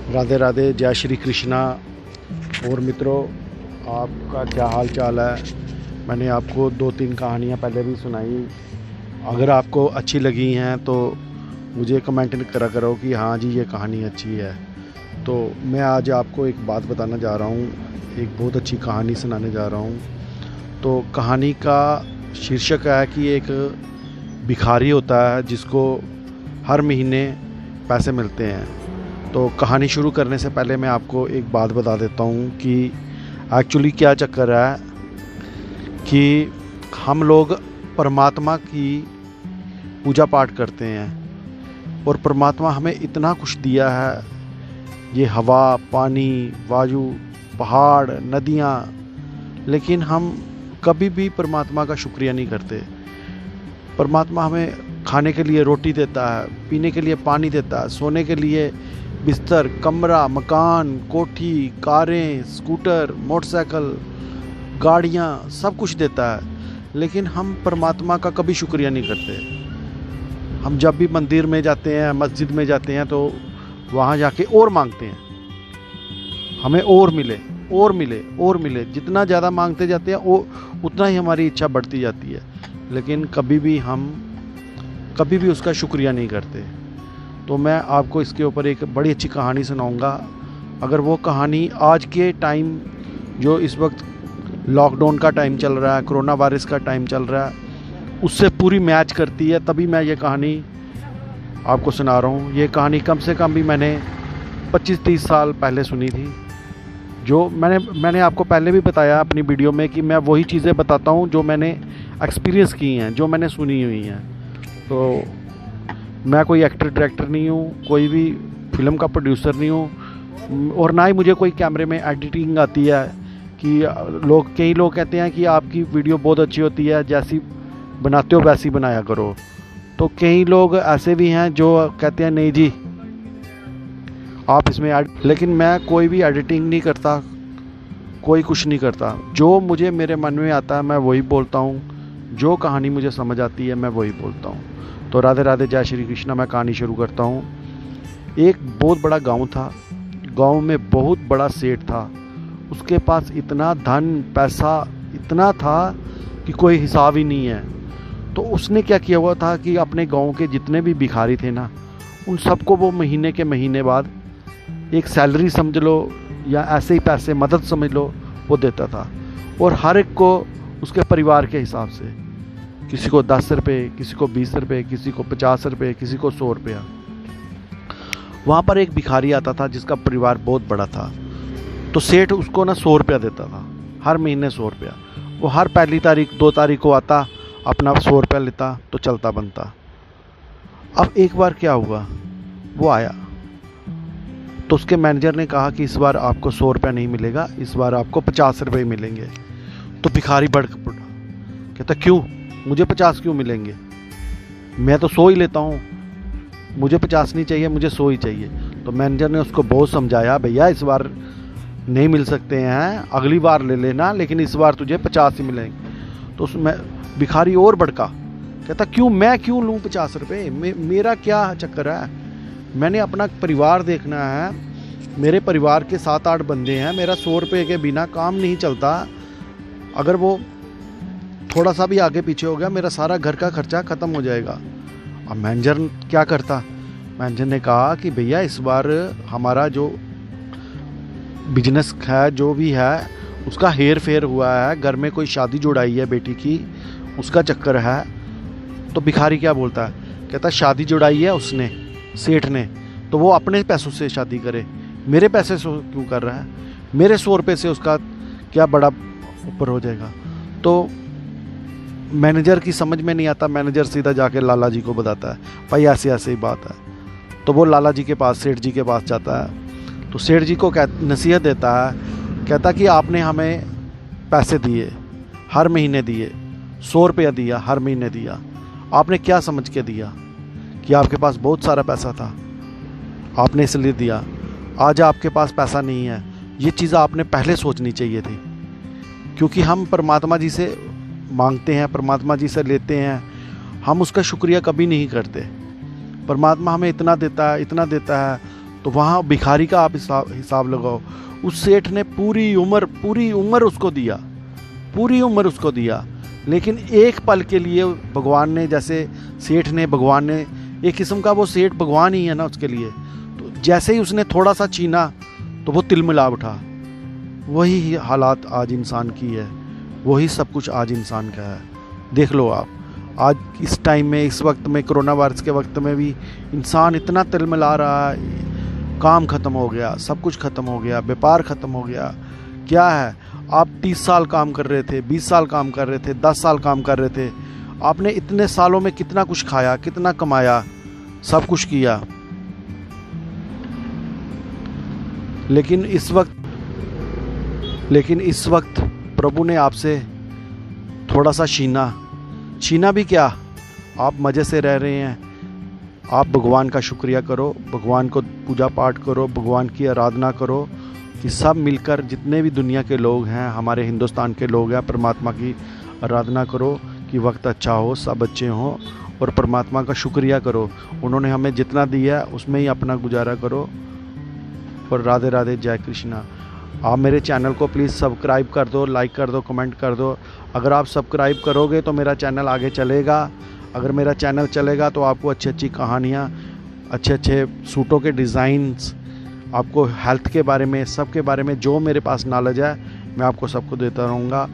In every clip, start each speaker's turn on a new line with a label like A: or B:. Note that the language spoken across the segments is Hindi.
A: राधे राधे, जय श्री कृष्णा। और मित्रों, आपका क्या हाल चाल है। मैंने आपको 2-3 कहानियाँ पहले भी सुनाई। अगर आपको अच्छी लगी हैं तो मुझे कमेंट करा करो कि हाँ जी ये कहानी अच्छी है। तो मैं आज आपको एक बात बताना जा रहा हूँ, एक बहुत अच्छी कहानी सुनाने जा रहा हूँ। तो कहानी का शीर्षक है कि एक भिखारी होता है जिसको हर महीने पैसे मिलते हैं। तो कहानी शुरू करने से पहले मैं आपको एक बात बता देता हूँ कि एक्चुअली क्या चक्कर है कि हम लोग परमात्मा की पूजा पाठ करते हैं और परमात्मा हमें इतना कुछ दिया है, ये हवा, पानी, वायु, पहाड़, नदियाँ, लेकिन हम कभी भी परमात्मा का शुक्रिया नहीं करते। परमात्मा हमें खाने के लिए रोटी देता है, पीने के लिए पानी देता है, सोने के लिए बिस्तर, कमरा, मकान, कोठी, कारें, स्कूटर, मोटरसाइकिल, गाड़ियाँ, सब कुछ देता है, लेकिन हम परमात्मा का कभी शुक्रिया नहीं करते। हम जब भी मंदिर में जाते हैं, मस्जिद में जाते हैं, तो वहाँ जाके और मांगते हैं, हमें और मिले, और मिले, और मिले। जितना ज़्यादा मांगते जाते हैं उतना ही हमारी इच्छा बढ़ती जाती है, लेकिन कभी भी उसका शुक्रिया नहीं करते। तो मैं आपको इसके ऊपर एक बड़ी अच्छी कहानी सुनाऊंगा। अगर वो कहानी आज के टाइम, जो इस वक्त लॉकडाउन का टाइम चल रहा है, कोरोना वायरस का टाइम चल रहा है, उससे पूरी मैच करती है, तभी मैं ये कहानी आपको सुना रहा हूँ। ये कहानी कम से कम भी मैंने 25-30 साल पहले सुनी थी। जो मैंने आपको पहले भी बताया अपनी वीडियो में कि मैं वही चीज़ें बताता हूँ जो मैंने एक्सपीरियंस की हैं, जो मैंने सुनी हुई हैं। तो मैं कोई एक्टर डायरेक्टर नहीं हूँ, कोई भी फिल्म का प्रोड्यूसर नहीं हूँ, और ना ही मुझे कोई कैमरे में एडिटिंग आती है। कि कई लोग कहते हैं कि आपकी वीडियो बहुत अच्छी होती है, जैसी बनाते हो वैसी बनाया करो। तो कई लोग ऐसे भी हैं जो कहते हैं नहीं जी आप इसमें लेकिन मैं कोई भी एडिटिंग नहीं करता, कोई कुछ नहीं करता। जो मुझे मेरे मन में आता है मैं वही बोलता हूँ, जो कहानी मुझे समझ आती है मैं वही बोलता हूँ। तो राधे राधे, जय श्री कृष्णा। मैं कहानी शुरू करता हूँ। एक बहुत बड़ा गांव था। गांव में बहुत बड़ा सेठ था। उसके पास इतना धन पैसा इतना था कि कोई हिसाब ही नहीं है। तो उसने क्या किया हुआ था कि अपने गांव के जितने भी भिखारी थे ना, उन सबको वो महीने के महीने बाद एक सैलरी समझ लो या ऐसे ही पैसे मदद समझ लो, वो देता था। और हर एक को उसके परिवार के हिसाब से, किसी को 10 रुपये, किसी को 20 रुपये, किसी को 50 रुपये, किसी को 100 रुपया। वहाँ पर एक भिखारी आता था जिसका परिवार बहुत बड़ा था। तो सेठ उसको ना 100 रुपया देता था, हर महीने 100 रुपया। वो हर पहली तारीख 2 तारीख को आता, अपना 100 रुपया लेता, तो चलता बनता। अब एक बार क्या हुआ, वो आया तो उसके मैनेजर ने कहा कि इस बार आपको 100 रुपया नहीं मिलेगा, इस बार आपको 50 रुपये मिलेंगे। तो भिखारी भड़क पड़ा, कहता क्यों, मुझे 50 क्यों मिलेंगे, मैं तो 100 ही लेता हूँ, मुझे 50 नहीं चाहिए, मुझे 100 ही चाहिए। तो मैनेजर ने उसको बहुत समझाया, भैया इस बार नहीं मिल सकते हैं, अगली बार ले लेना, लेकिन इस बार तुझे 50 ही मिलेंगे। तो उसमें भिखारी और भड़का, कहता क्यों, मैं क्यों लूँ 50 रुपये, मेरा क्या चक्कर है, मैंने अपना परिवार देखना है, मेरे परिवार के 7-8 बंदे हैं, मेरा 100 रुपये के बिना काम नहीं चलता। अगर वो थोड़ा सा भी आगे पीछे हो गया, मेरा सारा घर का खर्चा ख़त्म हो जाएगा। अब मैनेजर क्या करता, मैनेजर ने कहा कि भैया इस बार हमारा जो बिजनेस है, जो भी है, उसका हेर फेर हुआ है, घर में कोई शादी जुड़ाई है बेटी की, उसका चक्कर है। तो भिखारी क्या बोलता है, कहता शादी जुड़ाई है उसने, सेठ ने, तो वो अपने पैसों से शादी करे, मेरे पैसे से क्यों कर रहा है, मेरे 100 रुपये से उसका क्या बड़ा ऊपर हो जाएगा। तो मैनेजर की समझ में नहीं आता। मैनेजर सीधा जाके लाला जी को बताता है, भाई ऐसे ऐसे ही बात है। तो वो लाला जी के पास, सेठ जी के पास जाता है। तो सेठ जी को नसीहत देता है, कहता कि आपने हमें पैसे दिए, हर महीने दिए, 100 रुपया दिया, हर महीने दिया, आपने क्या समझ के दिया कि आपके पास बहुत सारा पैसा था, आपने इसलिए दिया। आज आपके पास पैसा नहीं है, ये चीज़ आपने पहले सोचनी चाहिए थी। क्योंकि हम परमात्मा जी से मांगते हैं, परमात्मा जी से लेते हैं, हम उसका शुक्रिया कभी नहीं करते। परमात्मा हमें इतना देता है, इतना देता है, तो वहाँ भिखारी का आप हिसाब लगाओ। उस सेठ ने पूरी उम्र उसको दिया, पूरी उम्र उसको दिया, लेकिन एक पल के लिए भगवान ने, जैसे सेठ ने, भगवान ने, एक किस्म का वो सेठ भगवान ही है ना उसके लिए। तो जैसे ही उसने थोड़ा सा छीना तो वो तिलमिला उठा। वही हालात आज इंसान की है, वही सब कुछ आज इंसान का है। देख लो आप, आज इस टाइम में, इस वक्त में, कोरोना वायरस के वक्त में भी इंसान इतना तिलमिला रहा है। काम ख़त्म हो गया, सब कुछ ख़त्म हो गया, व्यापार ख़त्म हो गया। क्या है, आप 30 साल काम कर रहे थे, 20 साल काम कर रहे थे, 10 साल काम कर रहे थे, आपने इतने सालों में कितना कुछ खाया, कितना कमाया, सब कुछ किया, लेकिन इस वक्त प्रभु ने आपसे थोड़ा सा छीना भी क्या, आप मज़े से रह रहे हैं। आप भगवान का शुक्रिया करो, भगवान को पूजा पाठ करो, भगवान की आराधना करो कि सब मिलकर, जितने भी दुनिया के लोग हैं, हमारे हिंदुस्तान के लोग हैं, परमात्मा की आराधना करो कि वक्त अच्छा हो, सब अच्छे हों, और परमात्मा का शुक्रिया करो। उन्होंने हमें जितना दिया है उसमें ही अपना गुजारा करो। और राधे राधे, जय कृष्णा। आप मेरे चैनल को प्लीज़ सब्सक्राइब कर दो, लाइक कर दो, कमेंट कर दो। अगर आप सब्सक्राइब करोगे तो मेरा चैनल आगे चलेगा। अगर मेरा चैनल चलेगा तो आपको अच्छी अच्छी कहानियाँ, अच्छे अच्छे सूटों के डिज़ाइंस, आपको हेल्थ के बारे में, सब के बारे में जो मेरे पास नॉलेज है मैं आपको सबको देता रहूँगा।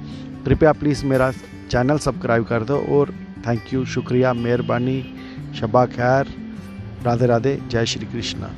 A: कृपया प्लीज़ मेरा चैनल सब्सक्राइब कर दो। और थैंक यू, शुक्रिया, मेहरबानी, शबा खैर, राधे राधे, जय श्री कृष्णा।